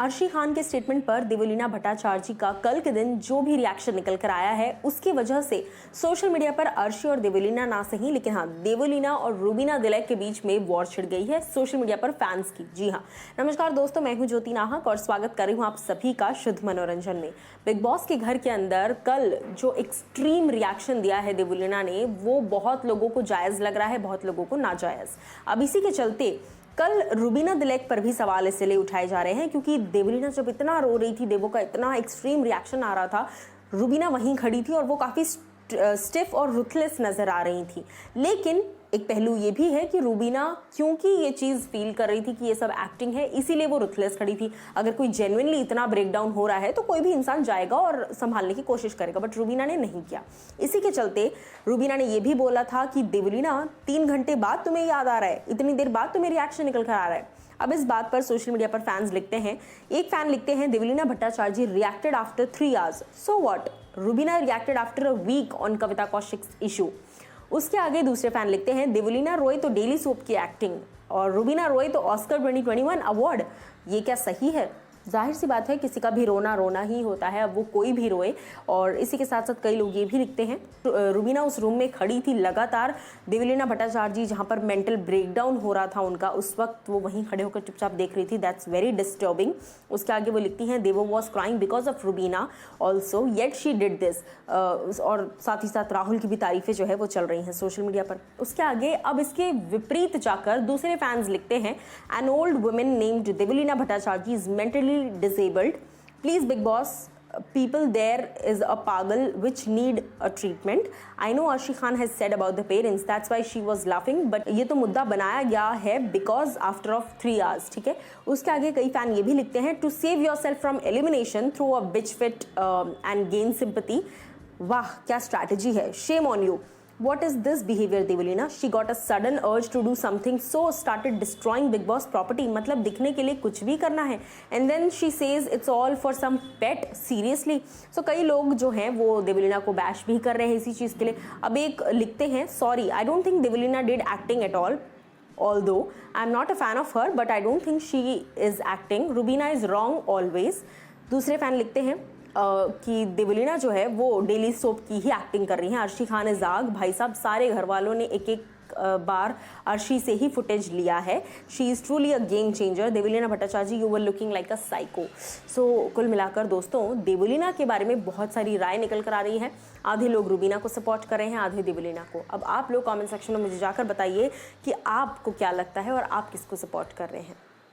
अर्शी खान के स्टेटमेंट पर देवलीना भट्टाचार्य का कल के दिन जो भी रिएक्शन निकल कर आया है उसकी वजह से सोशल मीडिया पर अर्शी और देवलीना ना सही लेकिन हाँ देवलीना और रूबीना दिलैक के बीच में वॉर छिड़ गई है सोशल मीडिया पर फैंस की। जी हाँ, नमस्कार दोस्तों, मैं हूं ज्योति नाहक और स्वागत कर रही हूं आप सभी का शुद्ध मनोरंजन में। बिग बॉस के घर के अंदर कल जो एक्सट्रीम रिएक्शन दिया है देवलीना ने वो बहुत लोगों को जायज लग रहा है, बहुत लोगों को नाजायज। अब इसी के चलते कल रूबीना दिलैक पर भी सवाल इसलिए उठाए जा रहे हैं क्योंकि देवलीना जब इतना रो रही थी, देवो का इतना एक्सट्रीम रिएक्शन आ रहा था, रूबीना वहीं खड़ी थी और वो काफ़ी स्टिफ और रुथलेस नज़र आ रही थी। लेकिन एक पहलू ये भी है कि रूबीना क्योंकि ये चीज़ फील कर रही थी कि ये सब एक्टिंग है, इसीलिए वो रुथलेस खड़ी थी। अगर कोई जेन्युइनली इतना ब्रेकडाउन हो रहा है तो कोई भी इंसान जाएगा और संभालने की कोशिश करेगा, बट रूबीना ने नहीं किया। इसी के चलते रूबीना ने ये भी बोला था कि देवलीना 3 घंटे बाद तुम्हें याद आ रहा है, इतनी देर बाद तुम्हें रिएक्शन निकल कर आ रहा है। अब इस बात पर सोशल मीडिया पर फैंस लिखते हैं, एक फैन लिखते हैं Devoleena Bhattacharjee reacted after 3 hours, so what, Rubina reacted after a week on Kavita Kaushik's issue. उसके आगे दूसरे फैन लिखते हैं देवलीना रोए तो डेली सोप की एक्टिंग और रूबीना रोए तो ऑस्कर 2021 अवार्ड, ये क्या सही है? जाहिर सी बात है किसी का भी रोना रोना ही होता है, अब वो कोई भी रोए। और इसी के साथ साथ कई लोग ये भी लिखते हैं रूबीना उस रूम में खड़ी थी लगातार, देवलीना भट्टाचार्य जी जहाँ पर मेंटल ब्रेकडाउन हो रहा था उनका, उस वक्त वो वहीं खड़े होकर चुपचाप देख रही थी, दैट्स वेरी डिस्टर्बिंग। उसके आगे वो लिखती हैं देवो was crying because of Rubina also yet she did this, और साथ ही साथ राहुल की भी तारीफें जो है वो चल रही हैं सोशल मीडिया पर। उसके आगे अब इसके विपरीत जाकर दूसरे फैंस लिखते हैं an old women named Devlina Bhattacharya is mentally disabled, please big boss, people there is a pagal which need a treatment. I know Arshi Khan has said about the parents, that's why she was laughing, but ये तो मुद्दा बनाया गया है because after of 3 hours, ठीक है। उसके आगे कई फैन ये भी लिखते हैं to save yourself from elimination through a bitch fit and gain sympathy। वाह क्या स्ट्रैटेजी है, shame on you। What is this behavior Devlina? She got a sudden urge to do something, so started destroying Big Boss property। मतलब दिखने के लिए कुछ भी करना है। And then she says it's all for some pet, seriously। So कई लोग जो हैं वो देवलीना को बैश भी कर रहे हैं इसी चीज़ के लिए। अब एक लिखते हैं sorry, I don't think Devlina did acting at all। Although I'm not a fan of her, but I don't think she is acting। Rubina is wrong always। दूसरे फैन लिखते हैं कि देवलीना जो है वो डेली सोप की ही एक्टिंग कर रही हैं। अर्शी खान इज़ आग, भाई साहब सारे घर वालों ने एक एक बार अर्शी से ही फुटेज लिया है। She is truly a game changer. Devoleena Bhattacharjee you were looking like a psycho. So कुल मिलाकर दोस्तों देवलीना के बारे में बहुत सारी राय निकल कर आ रही है। आधे लोग रूबीना को सपोर्ट कर रहे हैं, आधे देवलीना को। अब आप लोग कमेंट सेक्शन में मुझे जाकर बताइए कि आपको क्या लगता है और आप किसको सपोर्ट कर रहे हैं।